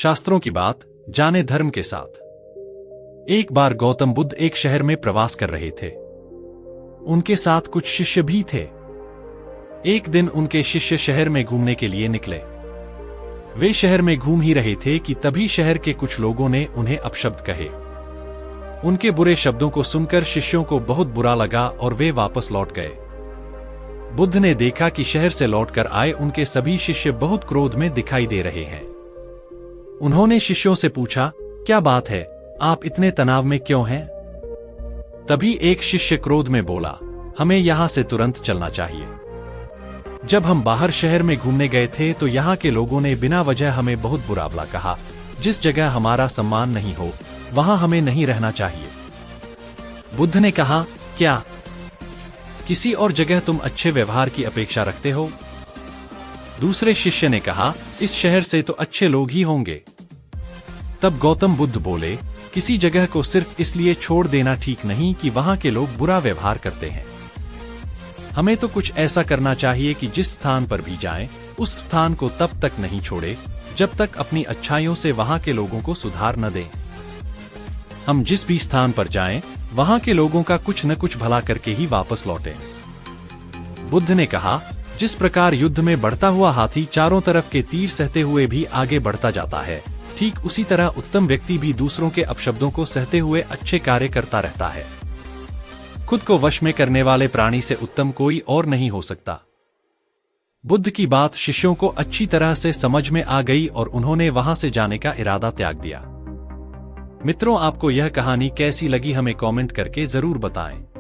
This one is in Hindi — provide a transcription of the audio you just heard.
शास्त्रों की बात जाने धर्म के साथ। एक बार गौतम बुद्ध एक शहर में प्रवास कर रहे थे। उनके साथ कुछ शिष्य भी थे। एक दिन उनके शिष्य शहर में घूमने के लिए निकले। वे शहर में घूम ही रहे थे कि तभी शहर के कुछ लोगों ने उन्हें अपशब्द कहे। उनके बुरे शब्दों को सुनकर शिष्यों को बहुत बुरा लगा और वे वापस लौट गए। बुद्ध ने देखा कि शहर से लौटकर आए उनके सभी शिष्य बहुत क्रोध में दिखाई दे रहे हैं। उन्होंने शिष्यों से पूछा, क्या बात है, आप इतने तनाव में क्यों हैं? तभी एक शिष्य क्रोध में बोला, हमें यहां से तुरंत चलना चाहिए। जब हम बाहर शहर में घूमने गए थे तो यहाँ के लोगों ने बिना वजह हमें बहुत बुरा भला कहा। जिस जगह हमारा सम्मान नहीं हो वहां हमें नहीं रहना चाहिए। बुद्ध ने कहा, क्या किसी और जगह तुम अच्छे व्यवहार की अपेक्षा रखते हो? दूसरे शिष्य ने कहा, इस शहर से तो अच्छे लोग ही होंगे। तब गौतम बुद्ध बोले, किसी जगह को सिर्फ इसलिए छोड़ देना ठीक नहीं कि वहां के लोग बुरा व्यवहार करते हैं। हमें तो कुछ ऐसा करना चाहिए कि जिस स्थान पर भी जाएं, उस स्थान को तब तक नहीं छोड़े जब तक अपनी अच्छाइयों से वहां के लोगों को सुधार न दें। हम जिस भी स्थान पर जाएं, वहां के लोगों का कुछ न कुछ भला करके ही वापस लौटें। बुद्ध ने कहा, जिस प्रकार युद्ध में बढ़ता हुआ हाथी चारों तरफ के तीर सहते हुए भी आगे बढ़ता जाता है, ठीक उसी तरह उत्तम व्यक्ति भी दूसरों के अपशब्दों को सहते हुए अच्छे कार्य करता रहता है। खुद को वश में करने वाले प्राणी से उत्तम कोई और नहीं हो सकता। बुद्ध की बात शिष्यों को अच्छी तरह से समझ में आ गई और उन्होंने वहां से जाने का इरादा त्याग दिया। मित्रों, आपको यह कहानी कैसी लगी हमें कमेंट करके जरूर बताएं।